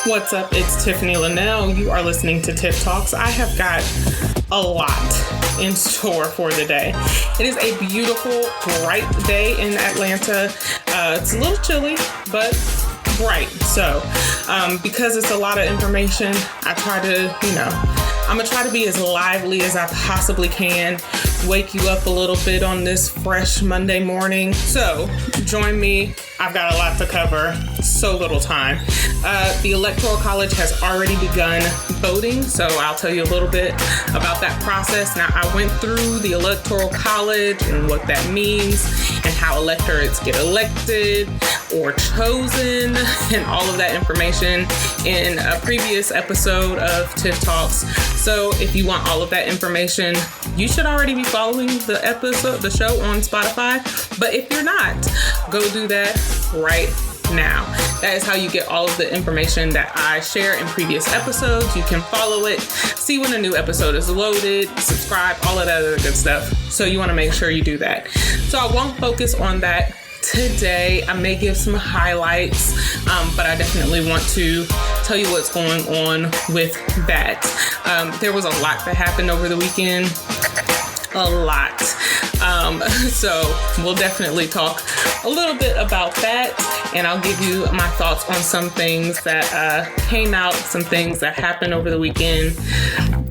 What's up? It's Tiffanie Lanelle. You are listening to Tiff Talks. I have got a lot in store for the day. It is a beautiful, bright day in Atlanta. It's a little chilly, but bright. So, because it's a lot of information, I try to, I'm going to try to be as lively as I possibly can, wake you up a little bit on this fresh Monday morning. So join me. I've got a lot to cover. So little time. The Electoral College has already begun voting, so I'll tell you a little bit about that process. Now, I went through the Electoral College and what that means and how electorates get elected or chosen and all of that information in a previous episode of Tiff Talks. So if you want all of that information, you should already be following the show on Spotify. But if you're not, go do that right now. That is how you get all of the information that I share in previous episodes. You can follow it, see when a new episode is loaded, subscribe, all of that other good stuff. So you want to make sure you do that. So I won't focus on that today. I may give some highlights, but I definitely want to tell you what's going on with that. There was a lot that happened over the weekend. A lot. So we'll definitely talk a little bit about that, and I'll give you my thoughts on some things that came out, some things that happened over the weekend.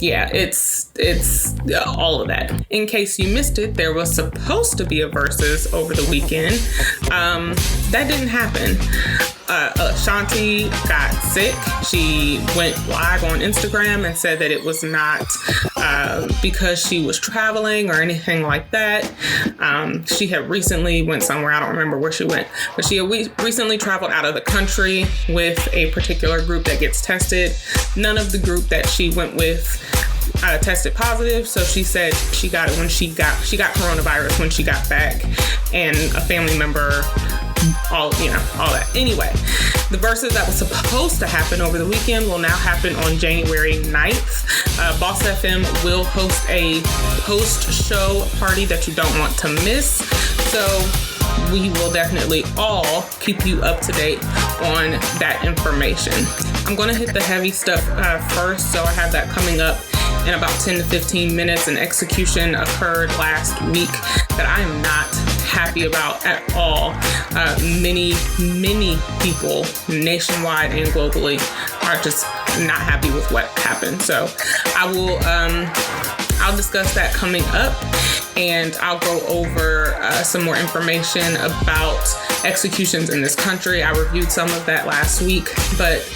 Yeah, it's all of that. In case you missed it, there was supposed to be a versus over the weekend. That didn't happen. Shanti got sick. She went live on Instagram and said that it was not because she was traveling or anything like that. She had recently went somewhere. I don't remember where she went, but she had recently traveled out of the country with a particular group that gets tested. None of the group that she went with tested positive, so she said she got it when she got coronavirus when she got back, and a family member, all that. Anyway, the versus that was supposed to happen over the weekend will now happen on January 9th. Boss FM will host a post-show party that you don't want to miss, so we will definitely all keep you up to date on that information. I'm going to hit the heavy stuff first, so I have that coming up in about 10 to 15 minutes. An execution occurred last week that I am not happy about at all. Many people nationwide and globally are just not happy with what happened. So I'll discuss that coming up, and I'll go over some more information about executions in this country. I reviewed some of that last week, but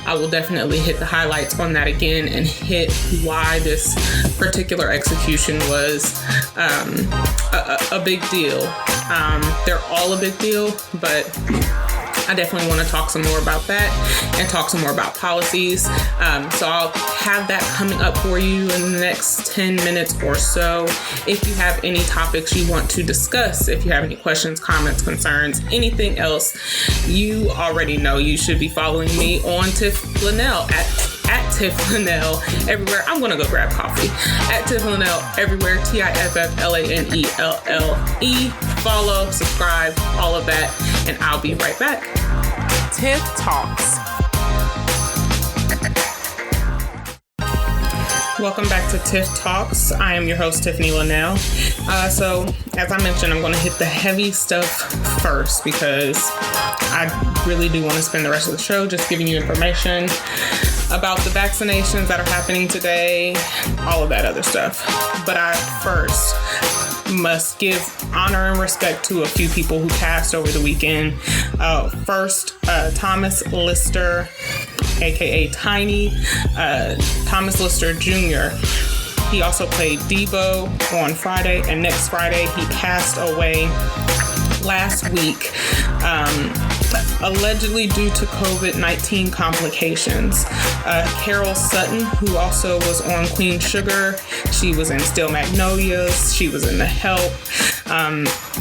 I will definitely hit the highlights on that again and hit why this particular execution was a big deal. They're all a big deal, but I definitely want to talk some more about that and talk some more about policies. So I'll have that coming up for you in the next 10 minutes or so. If you have any topics you want to discuss, if you have any questions, comments, concerns, anything else, you already know you should be following me on Tiff Lanelle at Tiff Lanelle everywhere. I'm going to go grab coffee. At Tiff Lanelle everywhere. TiffLanelle. Follow, subscribe, all of that, and I'll be right back. Tiff Talks. Welcome back to Tiff Talks. I am your host, Tiffanie Lanelle. So, as I mentioned, I'm going to hit the heavy stuff first because I really do want to spend the rest of the show just giving you information about the vaccinations that are happening today, all of that other stuff. But I first must give honor and respect to a few people who passed over the weekend. First, Thomas Lister, aka Tiny, Thomas Lister Jr. He also played Debo on Friday, and next Friday he passed away last week, allegedly due to COVID-19 complications. Carol Sutton, who also was on Queen Sugar, she was in Steel Magnolias, she was in The Help.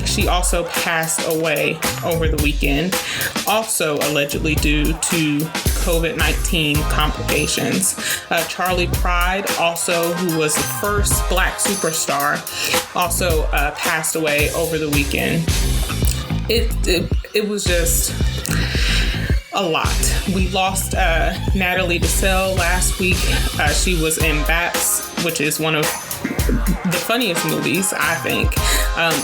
She also passed away over the weekend, also allegedly due to COVID-19 complications. Charlie Pride, also, who was the first Black superstar, also passed away over the weekend. It was just a lot. We lost Natalie DeSalle last week. She was in Bats, which is one of the funniest movies, I think.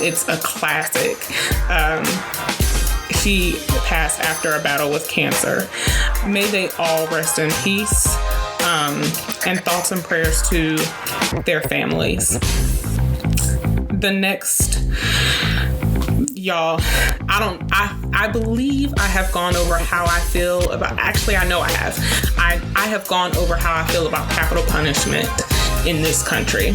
It's a classic. She passed after a battle with cancer. May they all rest in peace. And thoughts and prayers to their families. The next, y'all, I believe I have gone over how I feel about, actually I know I have. I have gone over how I feel about capital punishment in this country.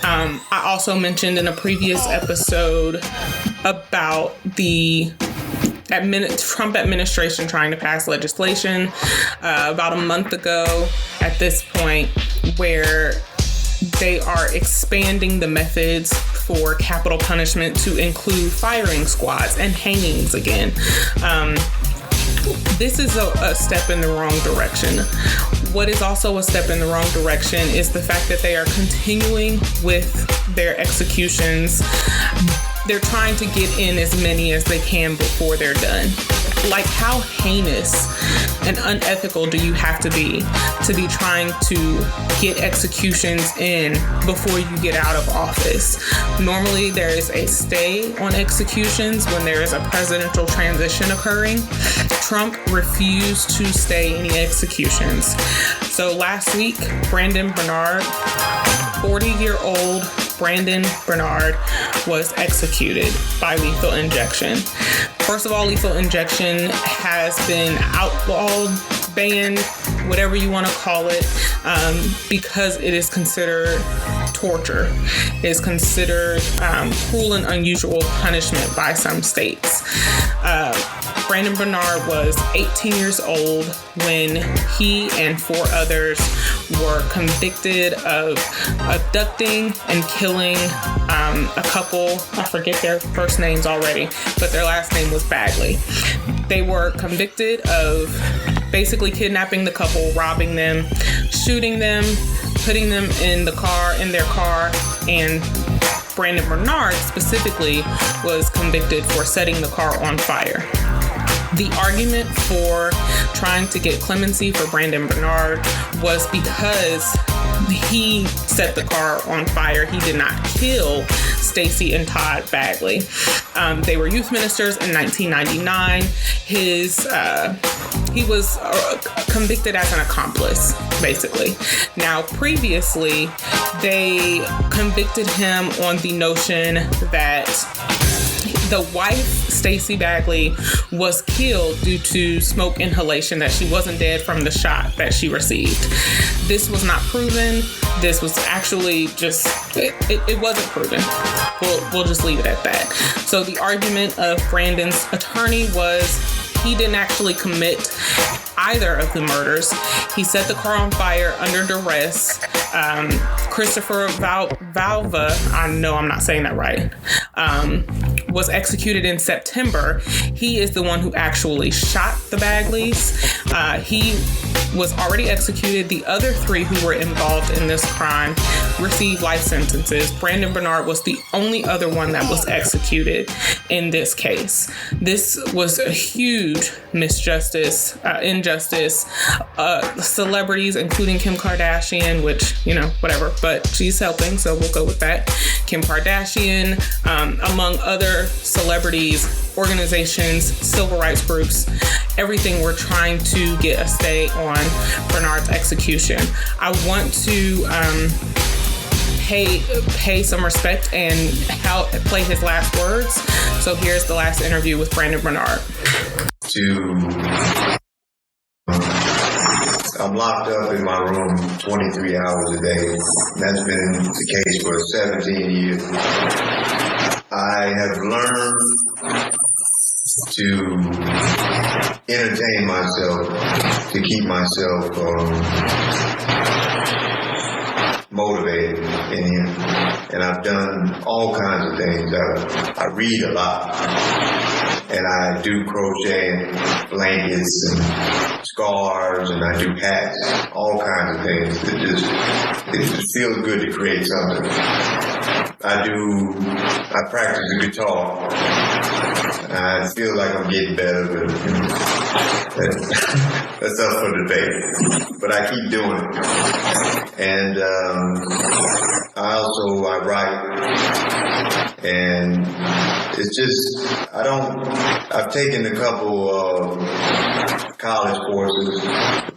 I also mentioned in a previous episode about the Trump administration trying to pass legislation about a month ago at this point, where they are expanding the methods for capital punishment to include firing squads and hangings again. This is a step in the wrong direction. What is also a step in the wrong direction is the fact that they are continuing with their executions. They're trying to get in as many as they can before they're done. Like, how heinous and unethical do you have to be trying to get executions in before you get out of office? Normally, there is a stay on executions when there is a presidential transition occurring. Trump refused to stay any executions. So last week, Brandon Bernard, 40-year-old Brandon Bernard, was executed by lethal injection. First of all, lethal injection has been outlawed, banned, whatever you want to call it, because it is considered torture. It is considered cruel and unusual punishment by some states. Brandon Bernard was 18 years old when he and 4 others were convicted of abducting and killing a couple. I forget their first names already, but their last name was Bagley. They were convicted of basically kidnapping the couple, robbing them, shooting them, putting them in their car, and Brandon Bernard specifically was convicted for setting the car on fire. The argument for trying to get clemency for Brandon Bernard was because he set the car on fire. He did not kill Stacey and Todd Bagley. They were youth ministers in 1999. He was convicted as an accomplice, basically. Now, previously, they convicted him on the notion that the wife, Stacey Bagley, was killed due to smoke inhalation, that she wasn't dead from the shot that she received. This was not proven. This was actually just, it wasn't proven. We'll just leave it at that. So the argument of Brandon's attorney was he didn't actually commit either of the murders. He set the car on fire under duress. Christopher Valva, I know I'm not saying that right, was executed in September. He is the one who actually shot the Bagleys. He was already executed. The other 3 who were involved in this crime received life sentences. Brandon Bernard was the only other one that was executed in this case. This was a huge injustice. Celebrities, including Kim Kardashian, which, whatever, but she's helping, so we'll go with that. Kim Kardashian, among other celebrities, organizations, civil rights groups, everything were trying to get a stay on Bernard's execution. I want to pay some respect and play his last words. So here's the last interview with Brandon Bernard. I'm locked up in my room 23 hours a day. That's been the case for 17 years. I have learned to entertain myself, to keep myself motivated in here. And I've done all kinds of things. I read a lot. And I do crochet blankets and scarves, and I do hats, all kinds of things. It just feels good to create something. I practice the guitar. I feel like I'm getting better, but that's up for debate. But I keep doing it. And I write. And it's just, I've taken a couple of college courses,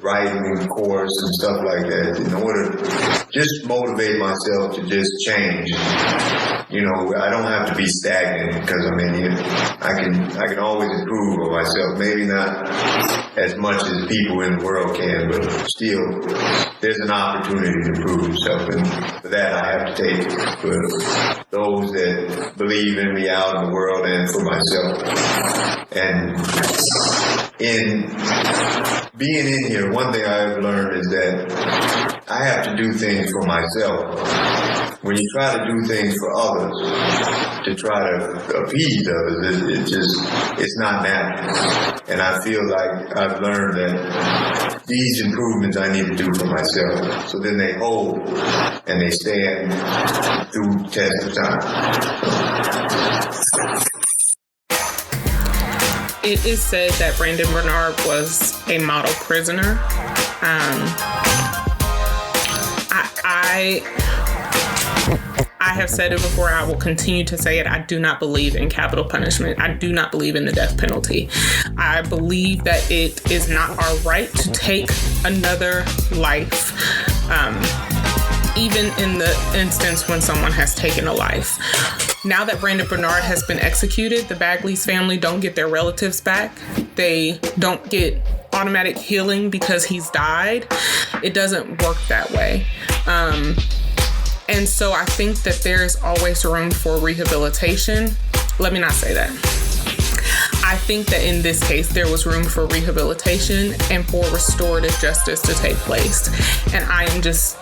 writing course and stuff like that, in order to just motivate myself to just change. You know, I don't have to be stagnant, because I can always improve on myself. Maybe not as much as people in the world can, but still, there's an opportunity to improve yourself, and for that I have to take for those that believe in me out in the world and for myself. And in being in here, one thing I've learned is that I have to do things for myself. When you try to do things for others, to try to appease others, it's not natural. And I feel like I've learned that these improvements I need to do for myself. So then they hold and they stand through test of time. It is said that Brandon Bernard was a model prisoner. I have said it before. I will continue to say it. I do not believe in capital punishment. I do not believe in the death penalty. I believe that it is not our right to take another life, even in the instance when someone has taken a life. Now that Brandon Bernard has been executed, the Bagley's family don't get their relatives back. They don't get automatic healing because he's died. It doesn't work that way. And so I think that there's always room for rehabilitation. Let me not say that. I think that in this case, there was room for rehabilitation and for restorative justice to take place. And I am just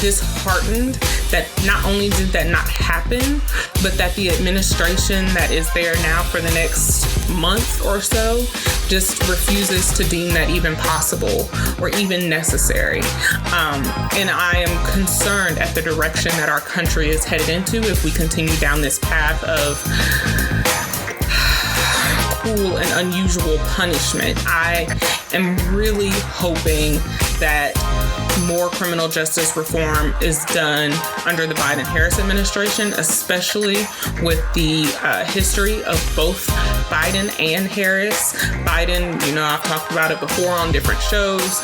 disheartened that not only did that not happen, but that the administration that is there now for the next month or so just refuses to deem that even possible or even necessary. And I am concerned at the direction that our country is headed into if we continue down this path of cruel and unusual punishment. I am really hoping that more criminal justice reform is done under the Biden-Harris administration, especially with the history of both Biden and Harris. Biden, I've talked about it before on different shows,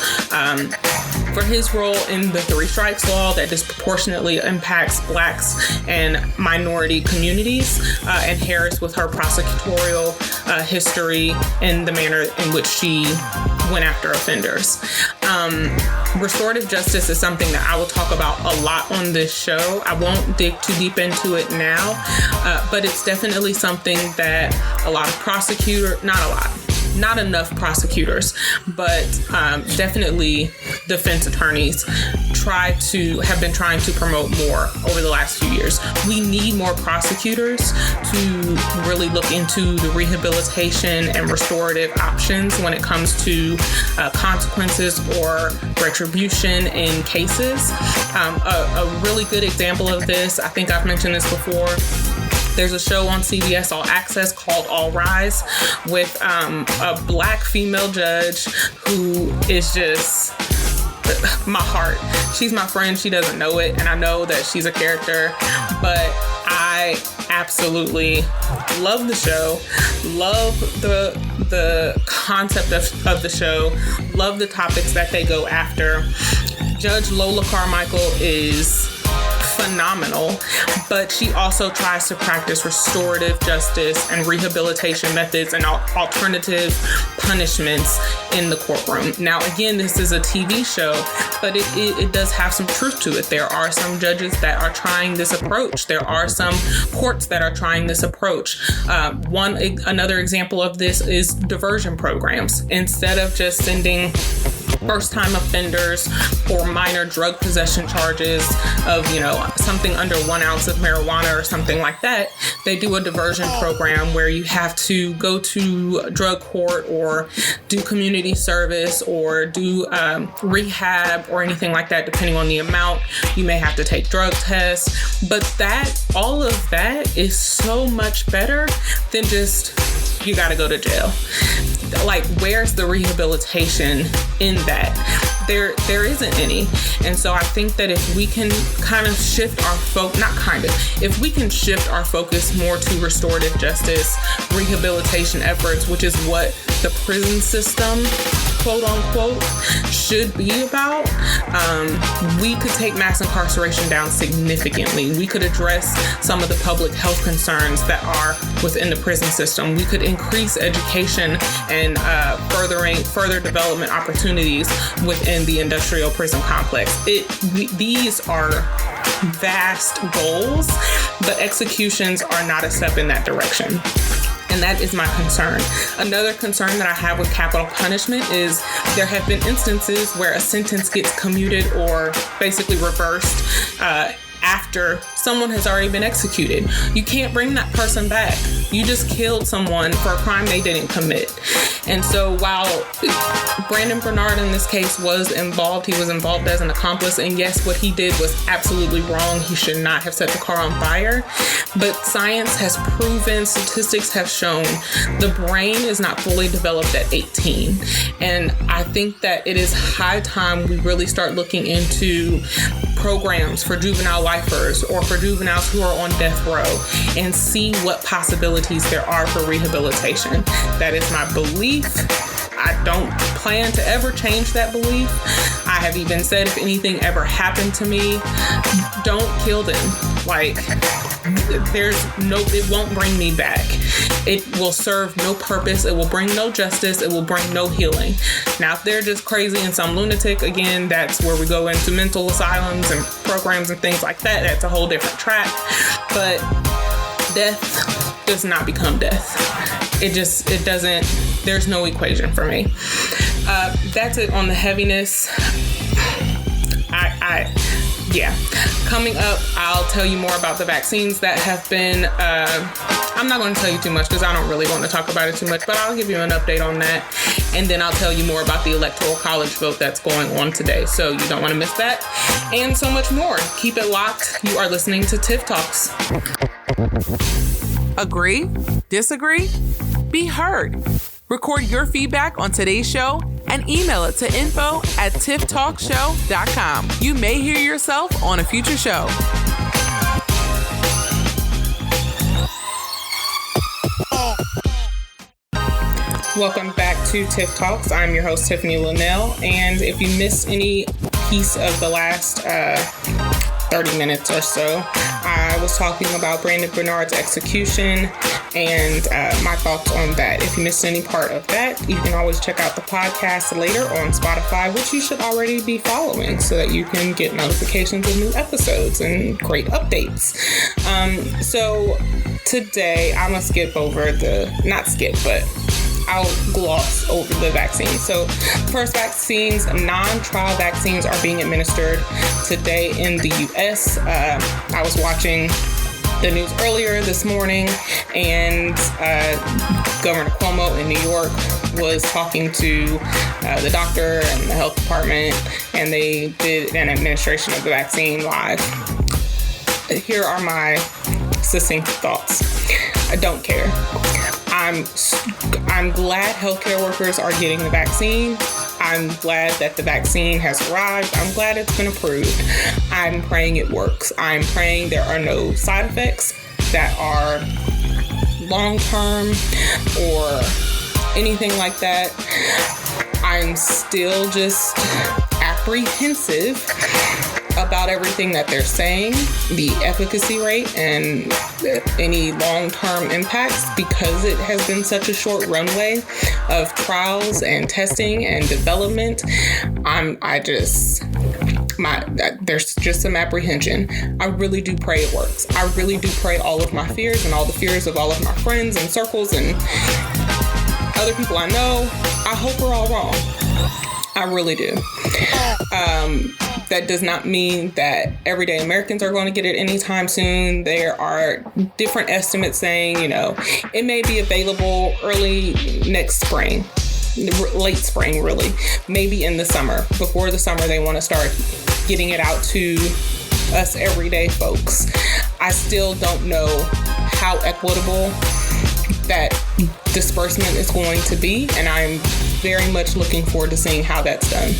for his role in the 3 strikes law that disproportionately impacts Blacks and minority communities, and Harris with her prosecutorial history and the manner in which she went after offenders. Restorative justice is something that I will talk about a lot on this show. I won't dig too deep into it now, but it's definitely something that not enough prosecutors, but definitely defense attorneys have been trying to promote more over the last few years. We need more prosecutors to really look into the rehabilitation and restorative options when it comes to consequences or retribution in cases. A really good example of this, I think I've mentioned this before, there's a show on CBS All Access called All Rise with a Black female judge who is just my heart. She's my friend. She doesn't know it, and I know that she's a character, but I absolutely love the show, love the concept of the show, love the topics that they go after. Judge Lola Carmichael is phenomenal, but she also tries to practice restorative justice and rehabilitation methods and alternative punishments in the courtroom. Now, again, this is a TV show, but it does have some truth to it. There are some judges that are trying this approach. There are some courts that are trying this approach. Another example of this is diversion programs. Instead of just sending first-time offenders for minor drug possession charges of, something under 1 ounce of marijuana or something like that, they do a diversion program where you have to go to drug court or do community service or do rehab or anything like that, depending on the amount. You may have to take drug tests, but all of that is so much better than just you got to go to jail. Like, where's the rehabilitation in that? There isn't any. And so I think that if we can kind of shift our if we can shift our focus more to restorative justice, rehabilitation efforts, which is what the prison system, quote unquote, should be about, we could take mass incarceration down significantly. We could address some of the public health concerns that are within the prison system. We could increase education and further development opportunities within the industrial prison complex. These are vast goals, but executions are not a step in that direction. And that is my concern. Another concern that I have with capital punishment is there have been instances where a sentence gets commuted or basically reversed after someone has already been executed. You can't bring that person back. You just killed someone for a crime they didn't commit. And so while Brandon Bernard in this case was involved, he was involved as an accomplice. And yes, what he did was absolutely wrong. He should not have set the car on fire. But science has proven, statistics have shown, the brain is not fully developed at 18. And I think that it is high time we really start looking into programs for juvenile lifers or for juveniles who are on death row and see what possibilities there are for rehabilitation. That is my belief. I don't plan to ever change that belief. I have even said if anything ever happened to me, don't kill them. Like, it won't bring me back. It will serve no purpose. It will bring no justice. It will bring no healing. Now, if they're just crazy and some lunatic, again, that's where we go into mental asylums and programs and things like that. That's a whole different track. But death does not become death. It doesn't, there's no equation for me. That's it on the heaviness. Yeah. Coming up, I'll tell you more about the vaccines that have been, I'm not going to tell you too much because I don't really want to talk about it too much, but I'll give you an update on that. And then I'll tell you more about the electoral college vote that's going on today. So you don't want to miss that. And so much more. Keep it locked. You are listening to Tiff Talks. Agree? Disagree? Be heard. Record your feedback on today's show and email it to info@tifftalkshow.com. You may hear yourself on a future show. Welcome back to Tiff Talks. I'm your host, Tiffanie Lanelle. And if you missed any piece of the last 30 minutes or so, I was talking about Brandon Bernard's execution and my thoughts on that. If you missed any part of that, you can always check out the podcast later on Spotify, which you should already be following so that you can get notifications of new episodes and great updates. So today I'm going to I'll gloss over the vaccine. So first vaccines, non-trial vaccines are being administered today in the U.S. I was watching the news earlier this morning, and Governor Cuomo in New York was talking to the doctor and the health department, and they did an administration of the vaccine live. Here are my succinct thoughts. I don't care. I'm glad healthcare workers are getting the vaccine. I'm glad that the vaccine has arrived. I'm glad it's been approved. I'm praying it works. I'm praying there are no side effects that are long-term or anything like that. I'm still just apprehensive about everything that they're saying, the efficacy rate and any long-term impacts, because it has been such a short runway of trials and testing and development. There's just some apprehension. I really do pray it works. I really do pray all of my fears and all the fears of all of my friends and circles and other people I know, I hope we're all wrong. I really do. That does not mean that everyday Americans are going to get it anytime soon. There are different estimates saying, it may be available early next spring, late spring, really, maybe in the summer. Before the summer, they want to start getting it out to us everyday folks. I still don't know how equitable that disbursement is going to be, and I'm very much looking forward to seeing how that's done.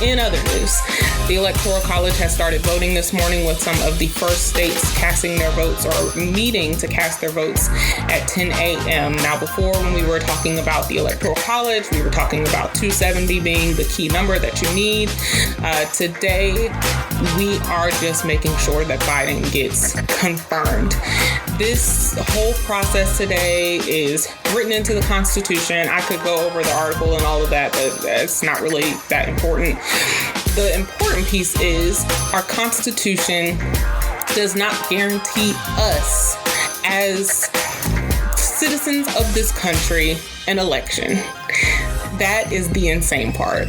In other news, the Electoral College has started voting this morning, with some of the first states casting their votes or meeting to cast their votes at 10 a.m. Now, before, when we were talking about the Electoral College, we were talking about 270 being the key number that you need. Today, we are just making sure that Biden gets confirmed. This whole process today is written into the Constitution. I could go over the article and all of that, but that's not really that important. The important piece is our Constitution does not guarantee us as citizens of this country an election. That is the insane part.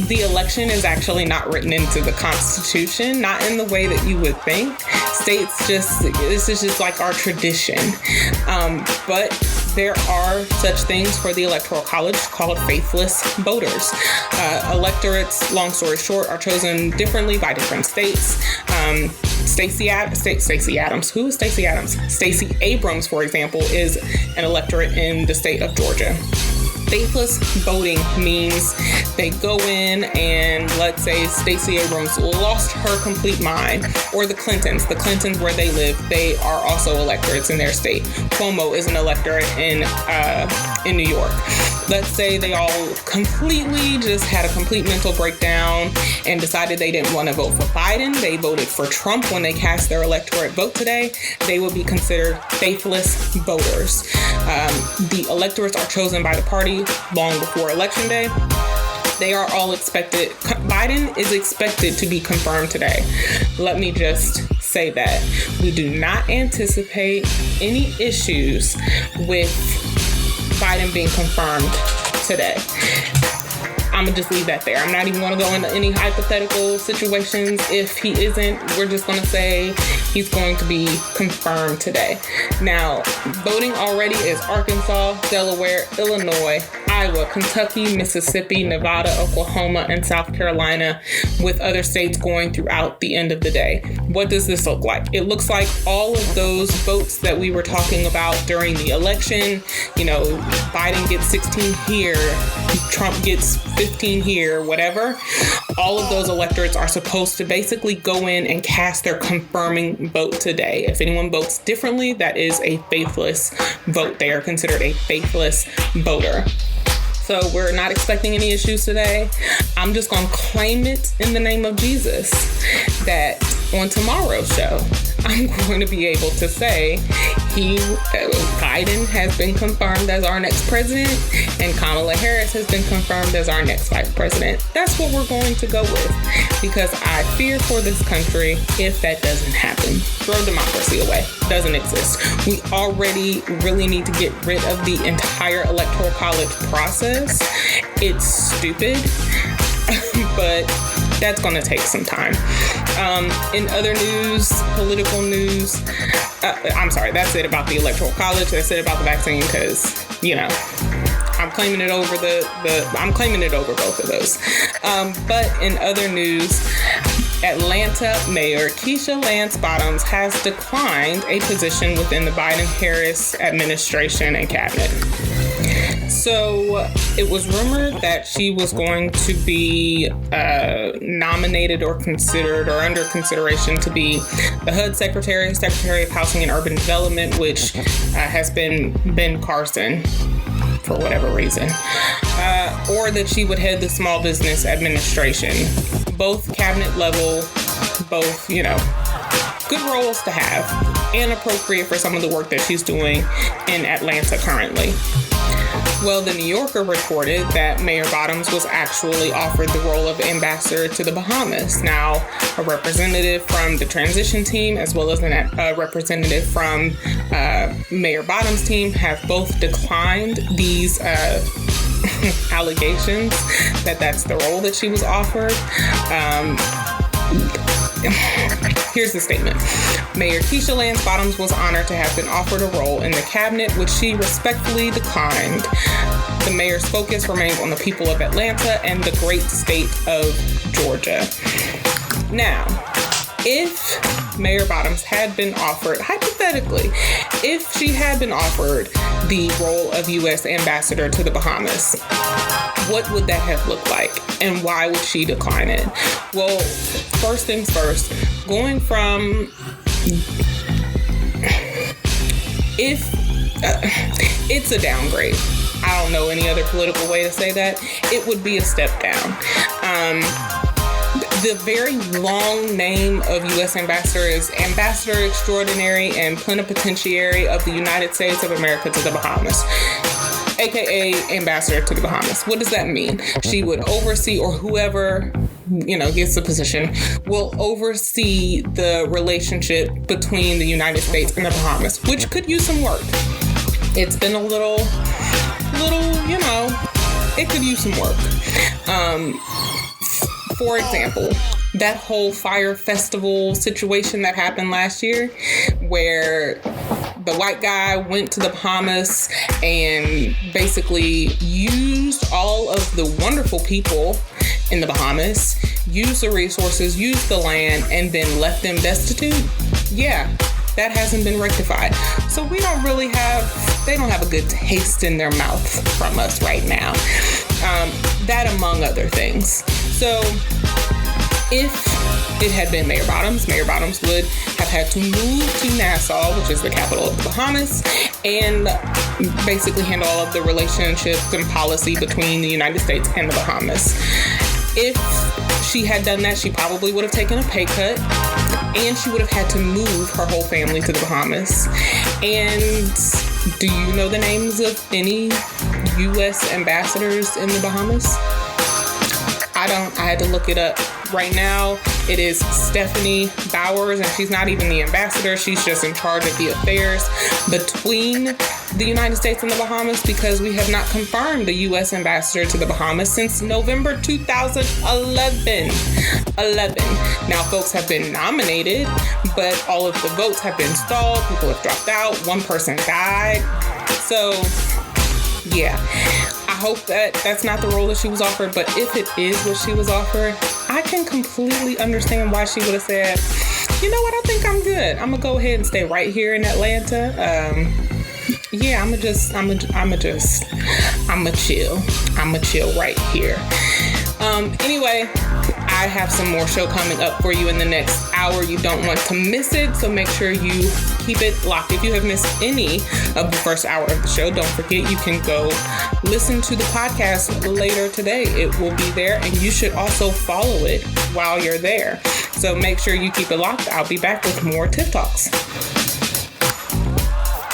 The election is actually not written into the Constitution, not in the way that you would think. This is just like our tradition. But there are such things for the Electoral College called faithless voters. Electorates, long story short, are chosen differently by different states. Stacey Abrams, for example, is an electorate in the state of Georgia. Faithless voting means they go in and, let's say, Stacey Abrams lost her complete mind, or the Clintons where they live, they are also electorates in their state. Cuomo is an electorate in New York. Let's say they all completely just had a complete mental breakdown and decided they didn't want to vote for Biden. They voted for Trump when they cast their electorate vote today. They would be considered faithless voters. The electorates are chosen by the party long before Election Day. They are all expected. Biden is expected to be confirmed today. Let me just say that. We do not anticipate any issues with Biden being confirmed today. I'm going to just leave that there. I'm not even going to go into any hypothetical situations. If he isn't, we're just going to say he's going to be confirmed today. Now, voting already is Arkansas, Delaware, Illinois, Iowa, Kentucky, Mississippi, Nevada, Oklahoma, and South Carolina, with other states going throughout the end of the day. What does this look like? It looks like all of those votes that we were talking about during the election. Biden gets 16 here, Trump gets 15 here, whatever. All of those electorates are supposed to basically go in and cast their confirming vote today. If anyone votes differently, that is a faithless vote. They are considered a faithless voter. So we're not expecting any issues today. I'm just going to claim it in the name of Jesus that on tomorrow's show, I'm going to be able to say Biden has been confirmed as our next president and Kamala Harris has been confirmed as our next vice president. That's what we're going to go with, because I fear for this country if that doesn't happen. Throw democracy away. Doesn't exist. We already really need to get rid of the entire Electoral College process. It's stupid, but that's going to take some time. In other news, political news, that's it about the Electoral College. That's it about the vaccine, because, I'm claiming it over I'm claiming it over both of those. But in other news, Atlanta Mayor Keisha Lance Bottoms has declined a position within the Biden-Harris administration and cabinet. So it was rumored that she was going to be nominated or considered or under consideration to be the HUD Secretary of Housing and Urban Development, which has been Ben Carson for whatever reason, or that she would head the Small Business Administration. Both cabinet level, both, good roles to have and appropriate for some of the work that she's doing in Atlanta currently. Well, the New Yorker reported that Mayor Bottoms was actually offered the role of ambassador to the Bahamas. Now, a representative from the transition team as well as a representative from Mayor Bottoms' team have both declined these allegations that that's the role that she was offered. Here's the statement. Mayor Keisha Lance Bottoms was honored to have been offered a role in the cabinet, which she respectfully declined. The mayor's focus remains on the people of Atlanta and the great state of Georgia. Now, If Mayor Bottoms had been offered, hypothetically, if she had been offered the role of U.S. ambassador to the Bahamas, what would that have looked like? And why would she decline it? Well, first things first, going from... it's a downgrade. I don't know any other political way to say that. It would be a step down. The very long name of U.S. Ambassador is Ambassador Extraordinary and Plenipotentiary of the United States of America to the Bahamas, aka Ambassador to the Bahamas. What does that mean? She would oversee, or whoever, gets the position, will oversee the relationship between the United States and the Bahamas, which could use some work. It's been a little, it could use some work. For example, that whole fire festival situation that happened last year, where the white guy went to the Bahamas and basically used all of the wonderful people in the Bahamas, used the resources, used the land, and then left them destitute. Yeah, that hasn't been rectified. So they don't have a good taste in their mouth from us right now. That among other things. So if it had been Mayor Bottoms would have had to move to Nassau, which is the capital of the Bahamas, and basically handle all of the relationships and policy between the United States and the Bahamas. If she had done that, she probably would have taken a pay cut, and she would have had to move her whole family to the Bahamas. And do you know the names of any U.S. ambassadors in the Bahamas? I don't. I had to look it up. Right now, it is Tiffanie Bowers, and she's not even the ambassador. She's just in charge of the affairs between the United States and the Bahamas, because we have not confirmed the U.S. ambassador to the Bahamas since November 2011. Now, folks have been nominated, but all of the votes have been stalled. People have dropped out. One person died. So, yeah. I hope that that's not the role that she was offered, but if it is what she was offered, I can completely understand why she would have said, you know what, I think I'm good. I'm gonna go ahead and stay right here in Atlanta. I'ma chill right here. Anyway, I have some more show coming up for you in the next hour. You don't want to miss it, so make sure you keep it locked. If you have missed any of the first hour of the show, don't forget you can go listen to the podcast later today. It will be there, and you should also follow it while you're there. So make sure you keep it locked. I'll be back with more Tiff Talks.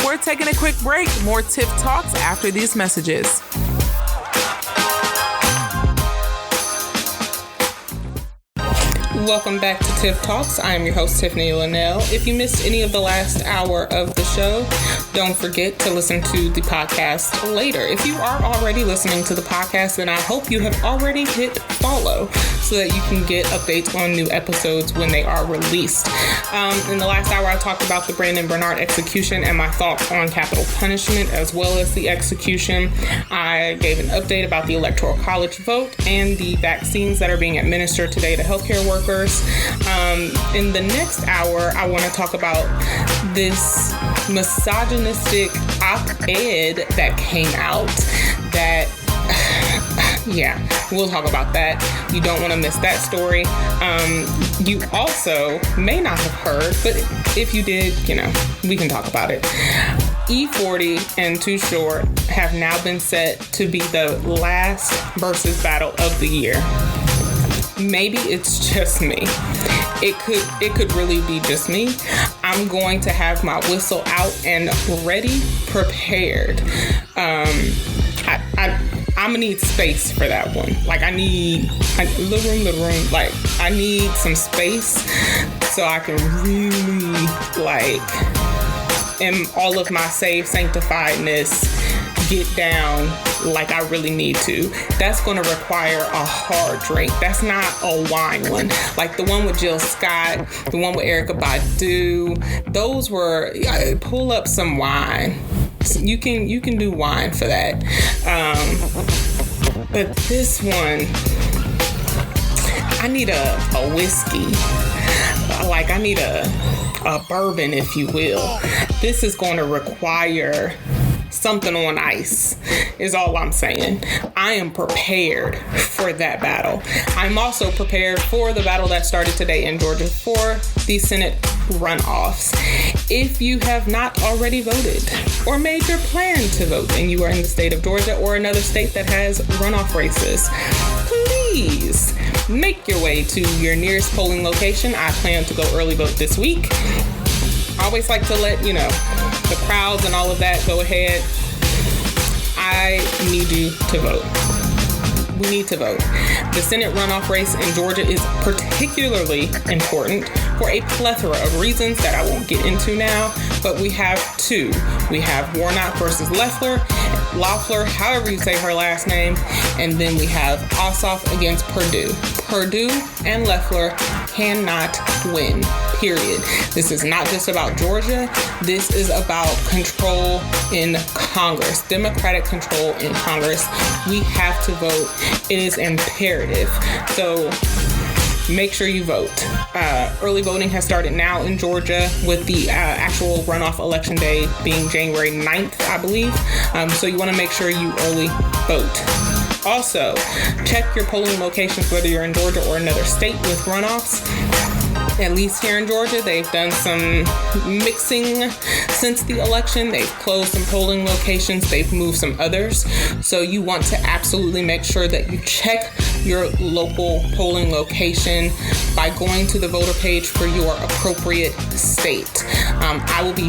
We're taking a quick break. More Tiff Talks after these messages. Welcome back to Tiff Talks. I am your host, Tiffanie Lanelle. If you missed any of the last hour of the show, don't forget to listen to the podcast later. If you are already listening to the podcast, then I hope you have already hit follow so that you can get updates on new episodes when they are released. In the last hour, I talked about the Brandon Bernard execution and my thoughts on capital punishment as well as the execution. I gave an update about the Electoral College vote and the vaccines that are being administered today to healthcare workers. In the next hour, I want to talk about this misogynistic op-ed that came out that, yeah, we'll talk about that. You don't want to miss that story. You also may not have heard, but if you did, we can talk about it. E40 and Too Short have now been set to be the last versus battle of the year. Maybe it's just me. It could really be just me. I'm going to have my whistle out and ready, prepared. I'm gonna need space for that one. Like I need little room. Like I need some space so I can really in all of my saved sanctifiedness get down like I really need to. That's going to require a hard drink. That's not a wine one. Like the one with Jill Scott, the one with Erykah Badu. Those were, pull up some wine. You can do wine for that. But this one, I need a whiskey. I need a bourbon, if you will. This is going to require something on ice, is all I'm saying. I am prepared for that battle. I'm also prepared for the battle that started today in Georgia for the Senate runoffs. If you have not already voted or made your plan to vote and you are in the state of Georgia or another state that has runoff races, please make your way to your nearest polling location. I plan to go early vote this week. I always like to let, the crowds and all of that go ahead. I need you to vote. We need to vote. The Senate runoff race in Georgia is particularly important for a plethora of reasons that I won't get into now, but we have two. We have Warnock versus Loeffler, however you say her last name, and then we have Ossoff against Perdue. Perdue and Loeffler cannot win, period. This is not just about Georgia. This is about control in Congress, Democratic control in Congress. We have to vote. It is imperative. So make sure you vote. Early voting has started now in Georgia, with the actual runoff election day being January 9th, I believe. So you want to make sure you early vote. Also, check your polling locations, whether you're in Georgia or another state with runoffs. At least here in Georgia, they've done some mixing since the election. They've closed some polling locations. They've moved some others. So you want to absolutely make sure that you check your local polling location by going to the voter page for your appropriate state. I will be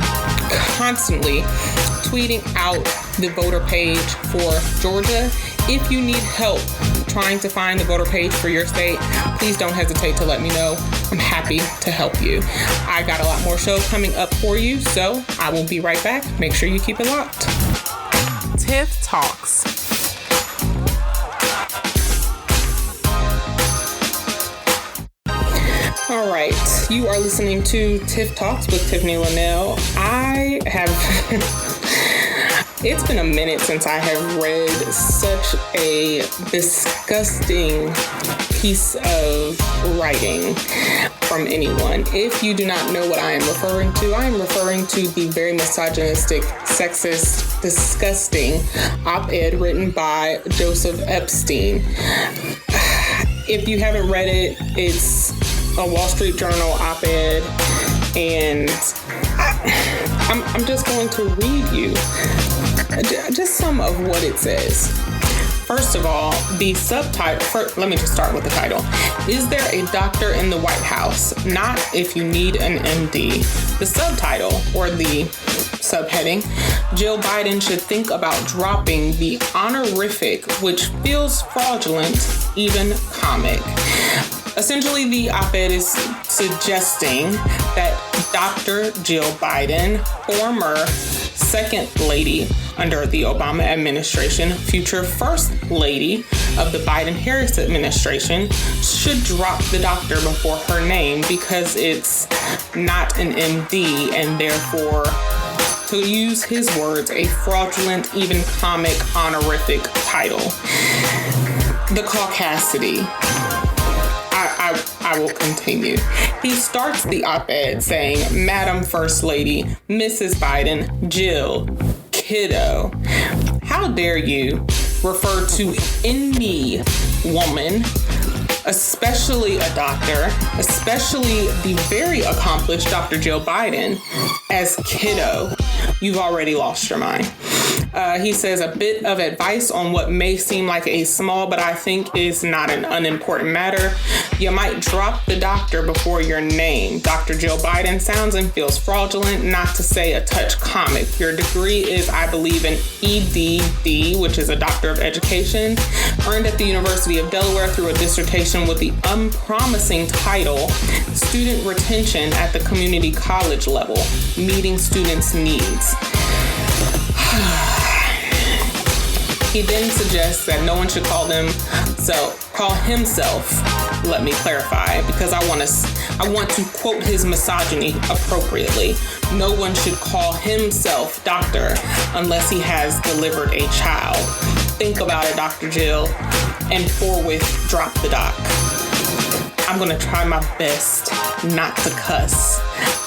constantly tweeting out the voter page for Georgia. If you need help trying to find the voter page for your state, please don't hesitate to let me know. I'm happy to help you. I got a lot more shows coming up for you, so I will be right back. Make sure you keep it locked. Tiff Talks. All right, you are listening to Tiff Talks with Tiffanie Lanelle. I have... It's been a minute since I have read such a disgusting piece of writing from anyone. If you do not know what I am referring to the very misogynistic, sexist, disgusting op-ed written by Joseph Epstein. If you haven't read it, it's a Wall Street Journal op-ed, and I'm just going to read you just some of what it says. First of all, the subtitle, let me just start with the title. Is there a doctor in the White House? Not if you need an MD. The subtitle, or the subheading, Jill Biden should think about dropping the honorific, which feels fraudulent, even comic. Essentially, the op-ed is suggesting that Dr. Jill Biden, former second lady under the Obama administration, future first lady of the Biden-Harris administration, should drop the doctor before her name because it's not an MD, and therefore, to use his words, a fraudulent, even comic honorific title. The caucasity. I will continue. He starts the op-ed saying, Madam First Lady, Mrs. Biden, Jill, kiddo. How dare you refer to any woman, especially a doctor, especially the very accomplished Dr. Jill Biden, as kiddo? You've already lost your mind. He says a bit of advice on what may seem like a small, but I think is not an unimportant matter. You might drop the doctor before your name. Dr. Jill Biden sounds and feels fraudulent, not to say a touch comic. Your degree is, I believe, an EDD, which is a Doctor of Education, earned at the University of Delaware through a dissertation with the unpromising title, Student Retention at the Community College Level, Meeting Students' Needs. He then suggests that no one should call himself, let me clarify, because I want to quote his misogyny appropriately. No one should call himself doctor unless he has delivered a child. Think about it, Dr. Jill, and forthwith drop the doc. I'm going to try my best not to cuss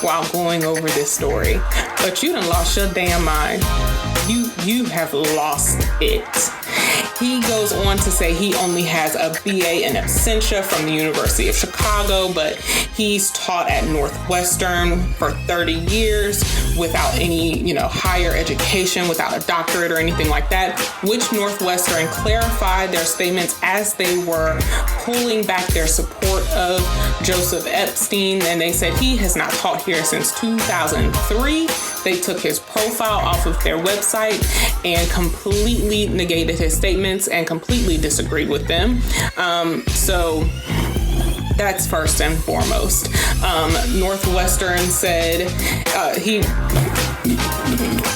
while going over this story. But you done lost your damn mind. You have lost it. He goes on to say he only has a BA in absentia from the University of Chicago, but he's taught at Northwestern for 30 years without any, higher education, without a doctorate or anything like that, which Northwestern clarified their statements as they were pulling back their support of Joseph Epstein. And they said he has not taught here since 2003. They took his profile off of their website and completely negated his statements and completely disagreed with them. So that's first and foremost. Northwestern said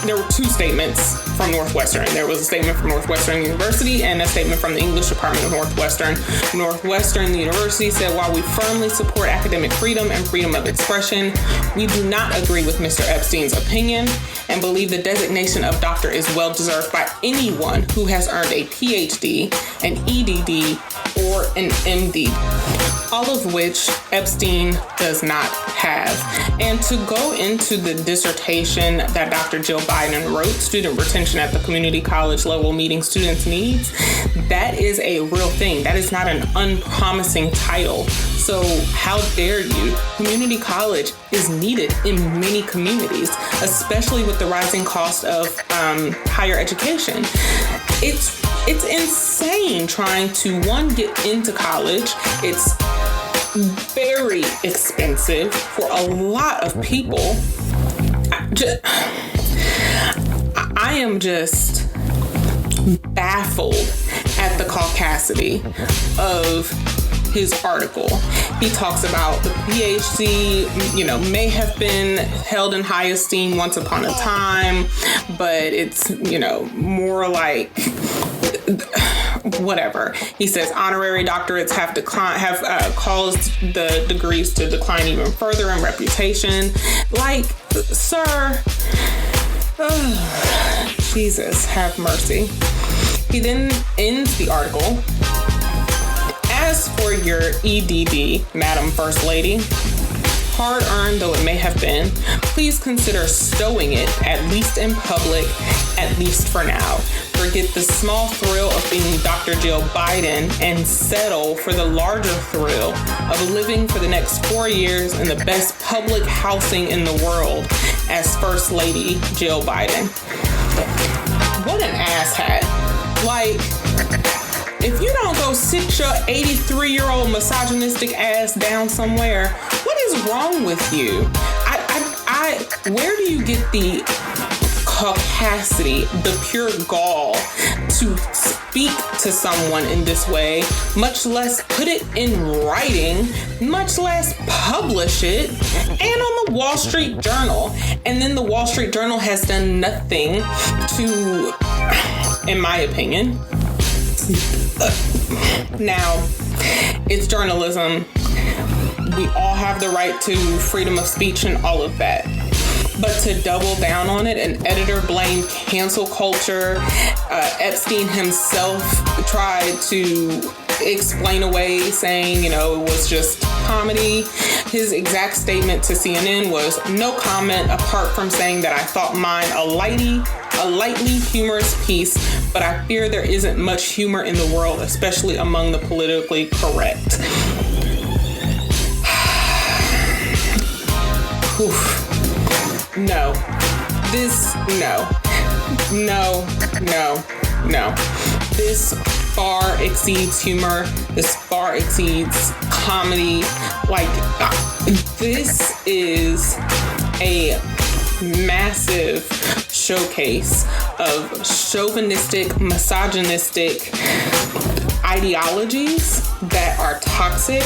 there were two statements from Northwestern. There was a statement from Northwestern University and a statement from the English Department of Northwestern. Northwestern University said, while we firmly support academic freedom and freedom of expression, we do not agree with Mr. Epstein's opinion and believe the designation of doctor is well deserved by anyone who has earned a PhD, an EDD, or an MD, all of which Epstein does not have. And to go into the dissertation that Dr. Jill Biden wrote, Student Retention at the Community College Level Meeting Students' Needs, that is a real thing. That is not an unpromising title. So how dare you? Community college is needed in many communities, especially with the rising cost of higher education. It's insane trying to, one, get into college. It's very expensive for a lot of people. I am just baffled at the caucasity of his article. He talks about the PhD, may have been held in high esteem once upon a time, but it's, more like whatever. He says honorary doctorates have caused the degrees to decline even further in reputation. Like, sir, Jesus, have mercy. He then ends the article. As for your EDD, Madam First Lady, hard-earned though it may have been, please consider stowing it, at least in public, at least for now. Forget the small thrill of being Dr. Jill Biden and settle for the larger thrill of living for the next 4 years in the best public housing in the world as First Lady Jill Biden. What an asshat. Like, if you don't go sit your 83-year-old misogynistic ass down somewhere, what is wrong with you? Where do you get the caucasity, the pure gall to speak to someone in this way, much less put it in writing, much less publish it, and on the Wall Street Journal? And then the Wall Street Journal has done nothing to, in my opinion, now, it's journalism. We all have the right to freedom of speech and all of that. But to double down on it, an editor blamed cancel culture. Epstein himself tried to explain away, saying, it was just comedy. His exact statement to CNN was, no comment apart from saying that I thought mine a lightly humorous piece, but I fear there isn't much humor in the world, especially among the politically correct. No. This far exceeds humor. This far exceeds comedy. Like, this is a massive showcase of chauvinistic, misogynistic ideologies that are toxic,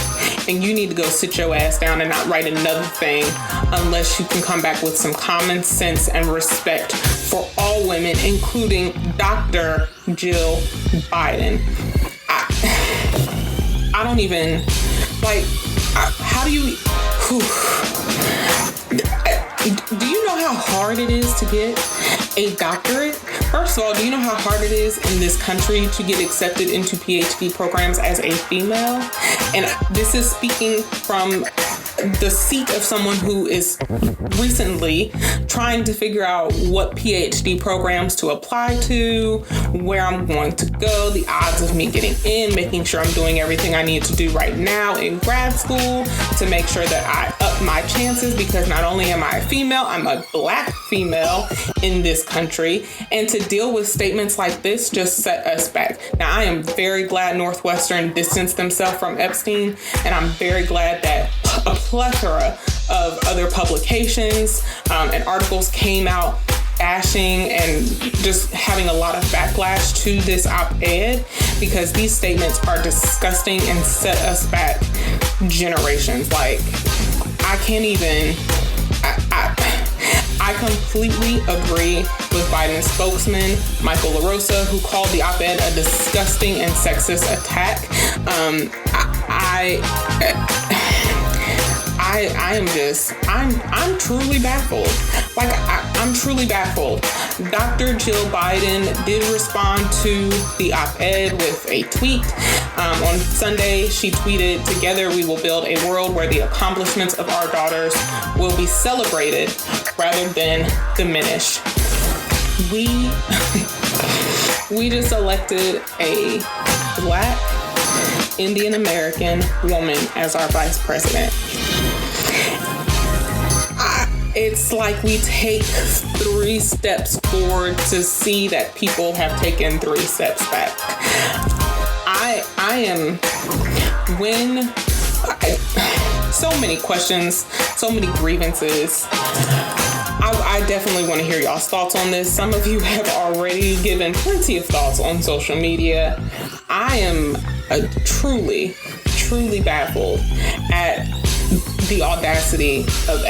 and you need to go sit your ass down and not write another thing unless you can come back with some common sense and respect for all women, including Dr. Jill Biden. I don't even, like, how do you, Do you know how hard it is to get a doctorate? First of all, do you know how hard it is in this country to get accepted into PhD programs as a female? And this is speaking from the seat of someone who is recently trying to figure out what PhD programs to apply to, where I'm going to go, the odds of me getting in, making sure I'm doing everything I need to do right now in grad school to make sure that I up my chances, because not only am I a female, I'm a Black female in this country. And to deal with statements like this just set us back. Now, I am very glad Northwestern distanced themselves from Epstein, and I'm very glad that a plethora of other publications and articles came out bashing and just having a lot of backlash to this op-ed, because these statements are disgusting and set us back generations. Like, I can't even... I completely agree with Biden's spokesman, Michael LaRosa, who called the op-ed a disgusting and sexist attack. I'm truly baffled. Like, I'm truly baffled. Dr. Jill Biden did respond to the op-ed with a tweet. On Sunday, she tweeted, "Together we will build a world where the accomplishments of our daughters will be celebrated rather than diminished." We just elected a Black Indian American woman as our vice president. It's like we take 3 steps forward to see that people have taken 3 steps back. So many questions, so many grievances. I definitely want to hear y'all's thoughts on this. Some of you have already given plenty of thoughts on social media. I am truly baffled at the audacity of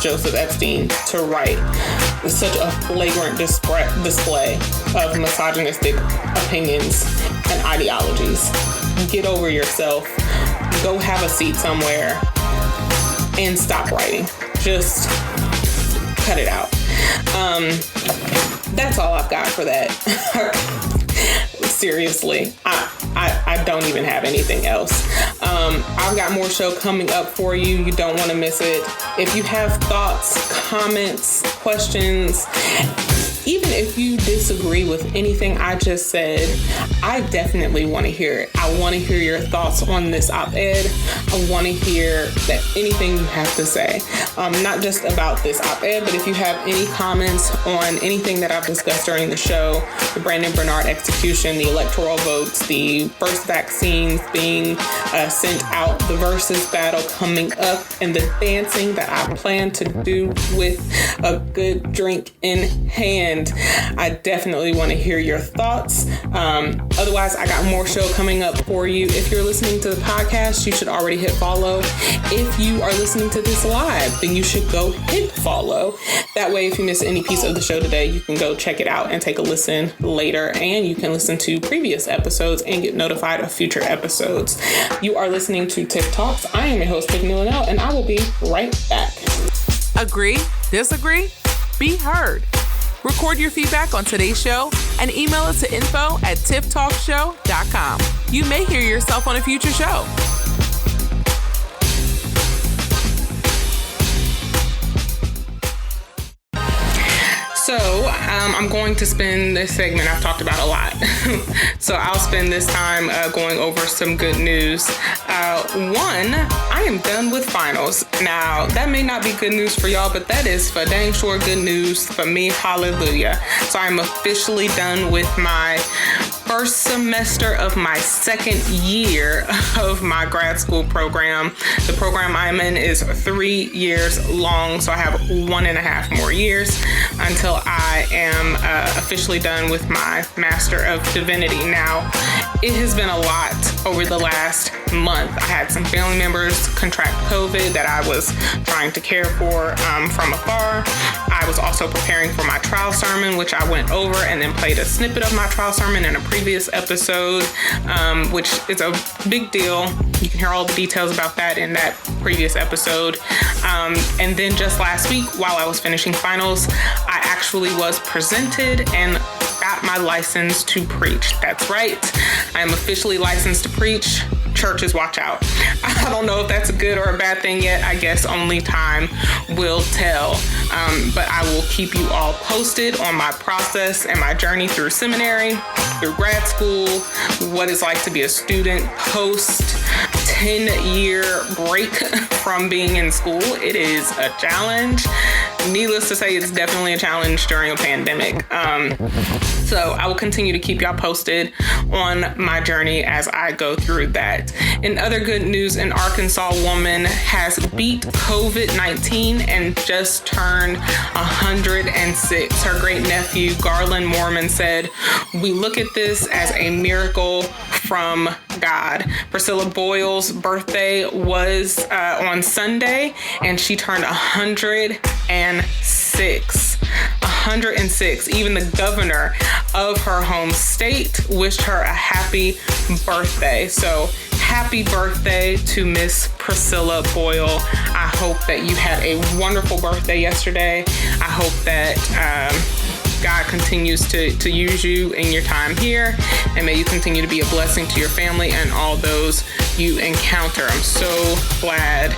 Joseph Epstein, to write such a flagrant display of misogynistic opinions and ideologies. Get over yourself. Go have a seat somewhere and stop writing. Just cut it out. That's all I've got for that. Seriously, I don't even have anything else. I've got more show coming up for you. You don't want to miss it. If you have thoughts, comments, questions, even if you disagree with anything I just said, I definitely want to hear it. I want to hear your thoughts on this op-ed. I want to hear anything you have to say. Not just about this op-ed, but if you have any comments on anything that I've discussed during the show, the Brandon Bernard execution, the electoral votes, the first vaccines being sent out, the versus battle coming up, and the dancing that I plan to do with a good drink in hand, I definitely want to hear your thoughts. Otherwise, I got more show coming up for you. If you're listening to the podcast, you should already hit follow. If you are listening to this live, then you should go hit follow. That way, if you miss any piece of the show today, you can go check it out and take a listen later. And you can listen to previous episodes and get notified of future episodes. You are listening to Tiff Talks. I am your host, Tiffanie Lanelle, and I will be right back. Agree? Disagree? Be heard. Record your feedback on today's show and email it to info@tifftalkshow.com. You may hear yourself on a future show. So I'm going to spend this segment I've talked about a lot. So I'll spend this time going over some good news. One, I am done with finals. Now, that may not be good news for y'all, but that is for dang sure good news for me. Hallelujah. So I'm officially done with my first semester of my second year of my grad school program. The program I'm in is 3 years long, so I have 1.5 more years until I am officially done with my Master of Divinity. Now, it has been a lot over the last month. I had some family members contract COVID that I was trying to care for from afar. I was also preparing for my trial sermon, which I went over and then played a snippet of my trial sermon in a previous episode, which is a big deal. You can hear all the details about that in that previous episode. And then just last week, while I was finishing finals, I actually was presented and got my license to preach. That's right. I am officially licensed to preach. Churches, watch out. I don't know if that's a good or a bad thing yet. I guess only time will tell. But I will keep you all posted on my process and my journey through seminary, through grad school, what it's like to be a student post 10-year break from being in school. It is a challenge. Needless to say, it's definitely a challenge during a pandemic. So I will continue to keep y'all posted on my journey as I go through that. In other good news, an Arkansas woman has beat COVID-19 and just turned 106. Her great nephew, Garland Mormon, said, "We look at this as a miracle from God." Priscilla Boyle's birthday was on Sunday, and she turned 106. 106. Even the governor of her home state wished her a happy birthday. So happy birthday to Miss Priscilla Boyle. I hope that you had a wonderful birthday yesterday. I hope that God continues to use you in your time here, and may you continue to be a blessing to your family and all those you encounter. I'm so glad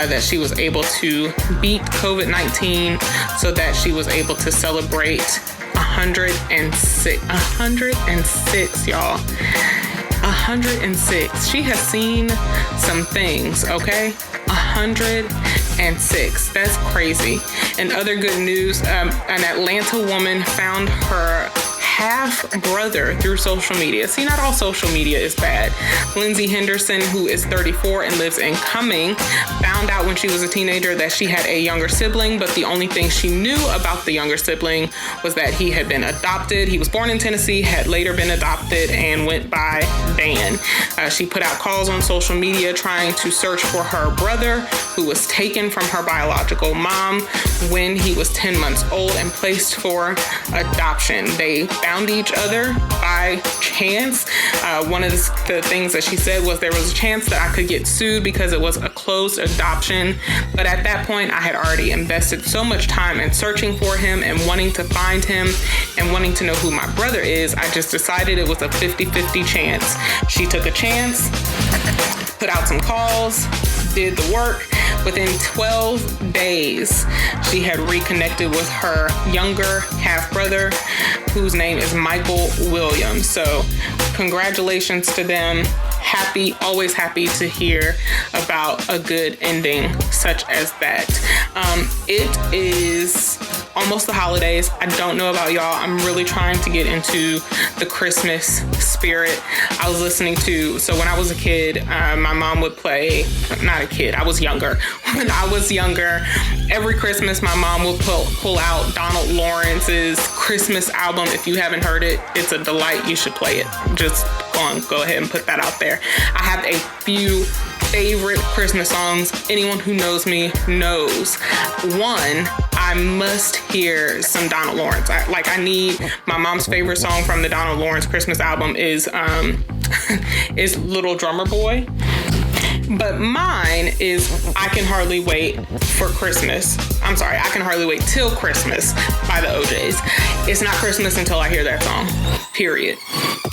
that she was able to beat COVID-19 so that she was able to celebrate 106. 106, y'all. 106. She has seen some things, okay? 106. That's crazy. And other good news, an Atlanta woman found her half-brother through social media. See, not all social media is bad. Lindsay Henderson, who is 34 and lives in Cumming, found out when she was a teenager that she had a younger sibling, but the only thing she knew about the younger sibling was that he had been adopted. He was born in Tennessee, had later been adopted, and went by Dan. She put out calls on social media trying to search for her brother, who was taken from her biological mom when he was 10 months old and placed for adoption. They found each other by chance. One of the things that she said was there was a chance that I could get sued because it was a closed adoption. But at that point, I had already invested so much time in searching for him and wanting to find him and wanting to know who my brother is. I just decided it was a 50-50 chance. She took a chance, put out some calls, did the work. Within 12 days, she had reconnected with her younger half-brother, whose name is Michael Williams. So congratulations to them. Happy, always happy to hear about a good ending such as that. It is almost the holidays. I don't know about y'all. I'm really trying to get into the Christmas spirit. I was listening to, so when I was a kid, my mom would play, not a kid, I was younger. When I was younger, every Christmas, my mom would pull out Donald Lawrence's Christmas album. If you haven't heard it, it's a delight. You should play it. Just go ahead and put that out there. I have a few favorite Christmas songs. Anyone who knows me knows. One, I must hear some Donald Lawrence. I need, my mom's favorite song from the Donald Lawrence Christmas album is Little Drummer Boy. But mine is I Can Hardly Wait for Christmas. I'm sorry, I Can Hardly Wait Till Christmas by the OJs. It's not Christmas until I hear that song, period.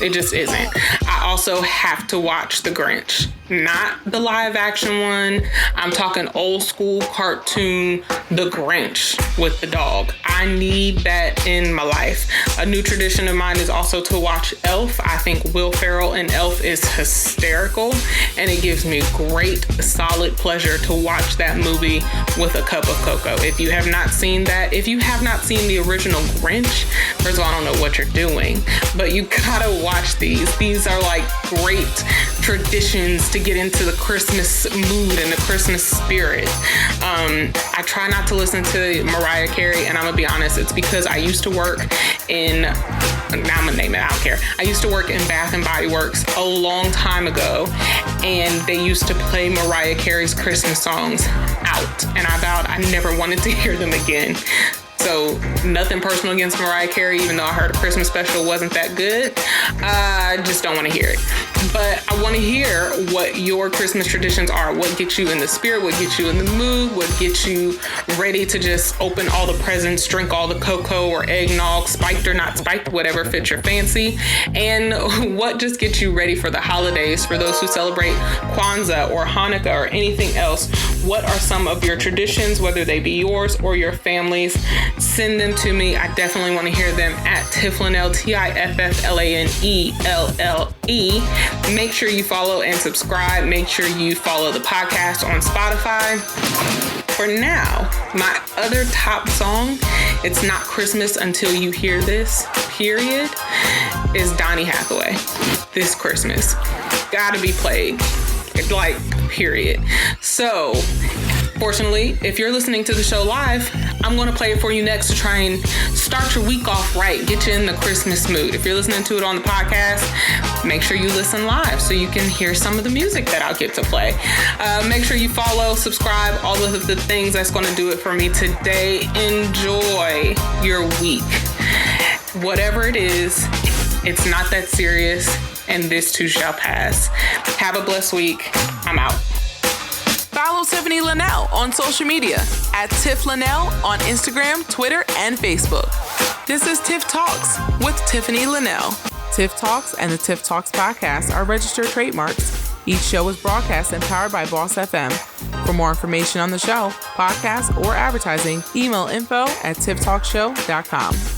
It just isn't. I also have to watch The Grinch. Not the live action one. I'm talking old school cartoon, The Grinch with the dog. I need that in my life. A new tradition of mine is also to watch Elf. I think Will Ferrell in Elf is hysterical, and it gives me great, solid pleasure to watch that movie with a cup of cocoa. If you have not seen that, if you have not seen the original Grinch, first of all, I don't know what you're doing, but you gotta watch these. These are like great traditions to get into the Christmas mood and the Christmas spirit. I try not to listen to Mariah Carey, and I'm gonna be honest, it's because I used to work in, now I'm gonna name it, I don't care. I used to work in Bath and Body Works a long time ago, and they used to play Mariah Carey's Christmas songs out, and I vowed I never wanted to hear them again. So nothing personal against Mariah Carey, even though I heard a Christmas special wasn't that good. I just don't want to hear it. But I want to hear what your Christmas traditions are. What gets you in the spirit? What gets you in the mood? What gets you ready to just open all the presents, drink all the cocoa or eggnog, spiked or not spiked, whatever fits your fancy? And what just gets you ready for the holidays? For those who celebrate Kwanzaa or Hanukkah or anything else, what are some of your traditions, whether they be yours or your family's? Send them to me. I definitely want to hear them at Tifflanelle, TIFFLANELLE. Make sure you follow and subscribe. Make sure you follow the podcast on Spotify. For now, my other top song, it's not Christmas until you hear this, period, is Donny Hathaway. This Christmas. Gotta be played. Like, period. So, fortunately, if you're listening to the show live, I'm going to play it for you next to try and start your week off right, get you in the Christmas mood. If you're listening to it on the podcast, make sure you listen live so you can hear some of the music that I'll get to play. Make sure you follow, subscribe, all of the things that's going to do it for me today. Enjoy your week. Whatever it is, it's not that serious, and this too shall pass. Have a blessed week. I'm out. Follow Tiffanie Lanelle on social media at Tiff Lanelle on Instagram, Twitter, and Facebook. This is Tiff Talks with Tiffanie Lanelle. Tiff Talks and the Tiff Talks podcast are registered trademarks. Each show is broadcast and powered by Boss FM. For more information on the show, podcast, or advertising, email info@tifftalkshow.com.